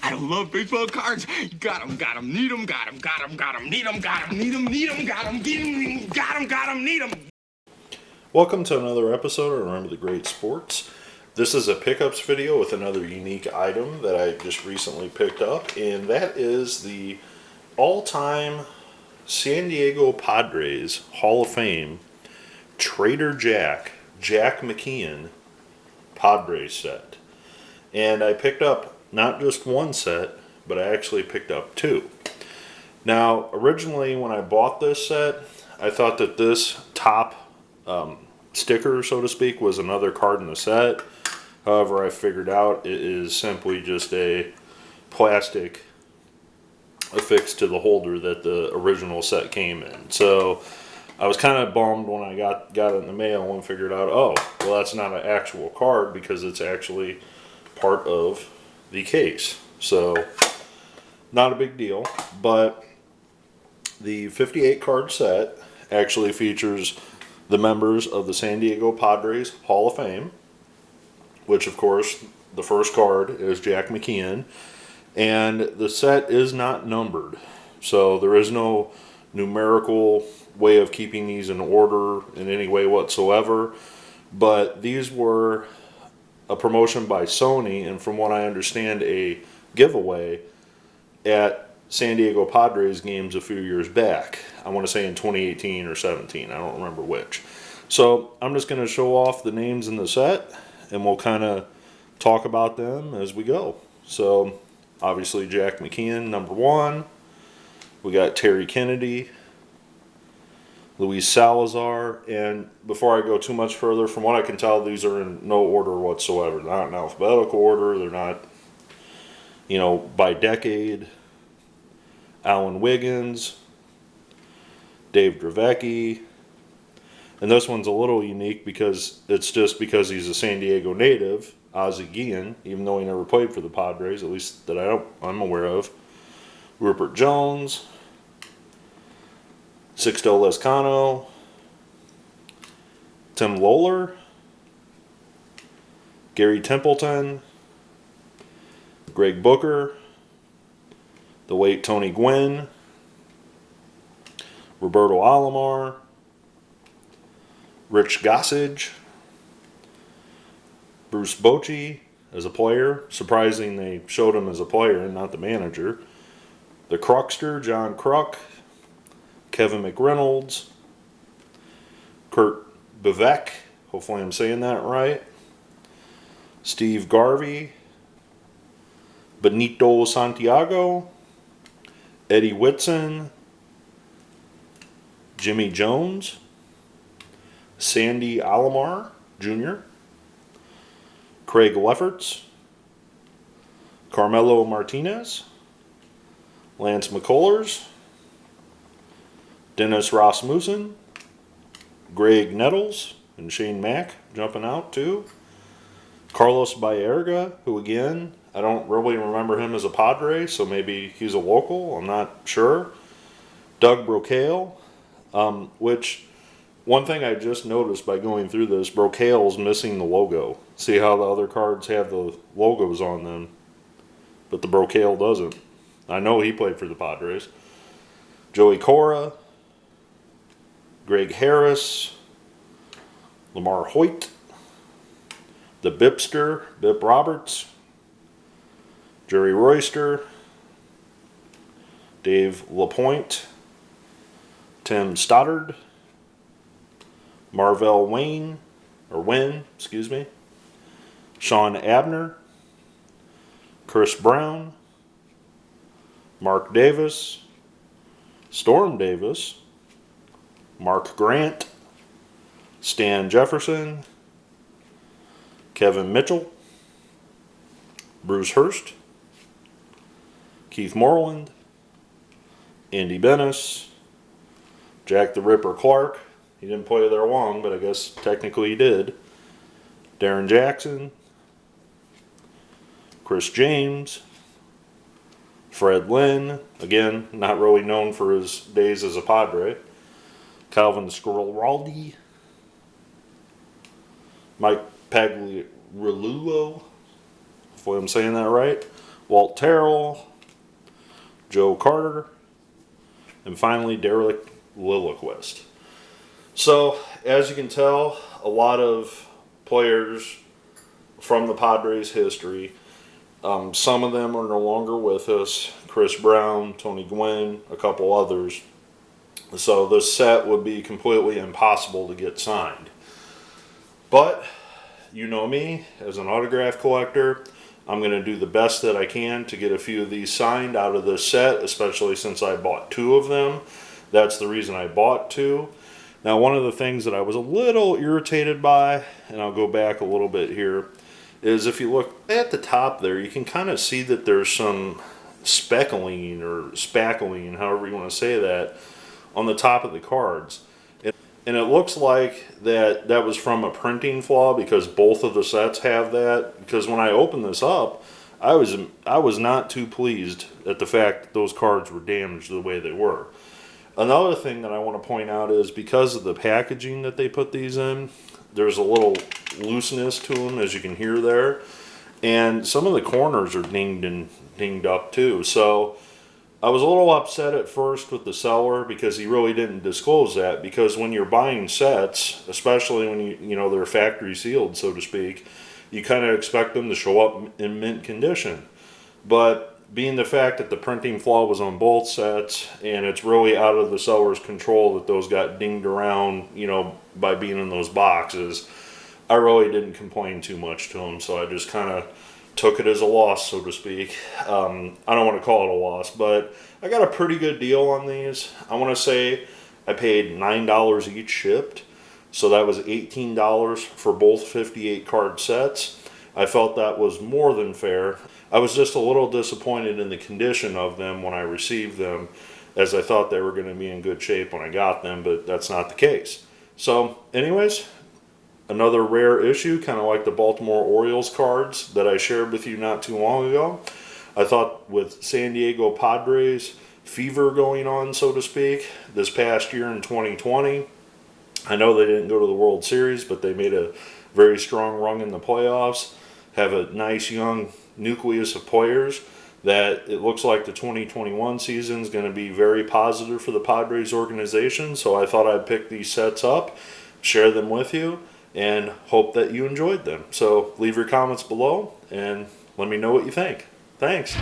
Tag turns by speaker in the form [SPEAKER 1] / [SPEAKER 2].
[SPEAKER 1] I love baseball cards. Got 'em, need 'em, got 'em, need 'em, need 'em, got 'em, need 'em.
[SPEAKER 2] Welcome to another episode of Remember the Great Sports. This is a pickups video with another unique item that I just recently picked up, and that is the all-time San Diego Padres Hall of Fame Trader Jack McKeon Padres set. And I picked up not just one set, but I actually picked up two. Now, originally when I bought this set, I thought that this top sticker, so to speak, was another card in the set. However, I figured out it is simply just a plastic affixed to the holder that the original set came in. So I was kind of bummed when I got it in the mail and figured out, oh, well, that's not an actual card because it's actually part of the case. So not a big deal, but the 58 card set actually features the members of the San Diego Padres Hall of Fame, which of course the first card is Jack McKeon, and the set is not numbered, so there is no numerical way of keeping these in order in any way whatsoever. But these were a promotion by Sony, and from what I understand, a giveaway at San Diego Padres games a few years back. I want to say in 2018 or 17. I don't remember which. So I'm just going to show off the names in the set, and we'll kind of talk about them as we go. So obviously Jack McKeon, number one. We got Terry Kennedy, Luis Salazar, and before I go too much further, from what I can tell, these are in no order whatsoever. They're not in alphabetical order. They're not, by decade. Alan Wiggins, Dave Dravecky, and this one's a little unique because it's just because he's a San Diego native, Ozzie Guillen, even though he never played for the Padres, at least that I'm aware of. Rupert Jones, Sixto Lezcano, Tim Lawler, Gary Templeton, Greg Booker, the late Tony Gwynn, Roberto Alomar, Rich Gossage, Bruce Bochy as a player. Surprising they showed him as a player and not the manager. The Cruckster, John Kruk, Kevin McReynolds, Kurt Bevec, hopefully I'm saying that right, Steve Garvey, Benito Santiago, Eddie Whitson, Jimmy Jones, Sandy Alomar Jr., Craig Lefferts, Carmelo Martinez, Lance McCullers, Dennis Rasmussen, Greg Nettles, and Shane Mack jumping out too. Carlos Baerga, who again, I don't really remember him as a Padre, so maybe he's a local, I'm not sure. Doug Brocail, which one thing I just noticed by going through this, Brocail's missing the logo. See how the other cards have the logos on them, but the Brocail doesn't. I know he played for the Padres. Joey Cora, Greg Harris, Lamar Hoyt, the Bipster, Bip Roberts, Jerry Royster, Dave LaPointe, Tim Stoddard, Marvell Wynn, Sean Abner, Chris Brown, Mark Davis, Storm Davis, Mark Grant, Stan Jefferson, Kevin Mitchell, Bruce Hurst, Keith Moreland, Andy Bennis, Jack the Ripper Clark. He didn't play there long, but I guess technically he did. Darren Jackson, Chris James, Fred Lynn, again, not really known for his days as a Padre. Calvin Scoraldi, Mike Pagliarulo, hopefully I'm saying that right. Walt Terrell, Joe Carter, and finally Derek Lilliquist. So, as you can tell, a lot of players from the Padres history. Some of them are no longer with us. Chris Brown, Tony Gwynn, a couple others. So this set would be completely impossible to get signed. But, you know me, as an autograph collector, I'm going to do the best that I can to get a few of these signed out of this set, especially since I bought 2 of them. That's the reason I bought 2. Now, one of the things that I was a little irritated by, and I'll go back a little bit here, is if you look at the top there, you can kind of see that there's some speckling or spackling, however you want to say that, on the top of the cards. And it looks like that was from a printing flaw, because both of the sets have that. Because when I opened this up, I was not too pleased at the fact that those cards were damaged the way they were. Another thing that I want to point out is because of the packaging that they put these in, there's a little looseness to them, as you can hear there. And some of the corners are dinged up too. So I was a little upset at first with the seller, because he really didn't disclose that. Because when you're buying sets, especially when you know they're factory sealed, so to speak, you kind of expect them to show up in mint condition. But being the fact that the printing flaw was on both sets, and it's really out of the seller's control that those got dinged around, you know, by being in those boxes, I really didn't complain too much to him. So I just kind of took it as a loss, so to speak. I don't want to call it a loss, but I got a pretty good deal on these. I want to say I paid $9 each shipped, so that was $18 for both 58 card sets. I felt that was more than fair. I was just a little disappointed in the condition of them when I received them, as I thought they were going to be in good shape when I got them, but that's not the case. So anyways, another rare issue, kind of like the Baltimore Orioles cards that I shared with you not too long ago. I thought with San Diego Padres fever going on, so to speak, this past year in 2020, I know they didn't go to the World Series, but they made a very strong run in the playoffs, have a nice young nucleus of players, that it looks like the 2021 season is going to be very positive for the Padres organization. So I thought I'd pick these sets up, share them with you, and hope that you enjoyed them. So leave your comments below and let me know what you think. Thanks.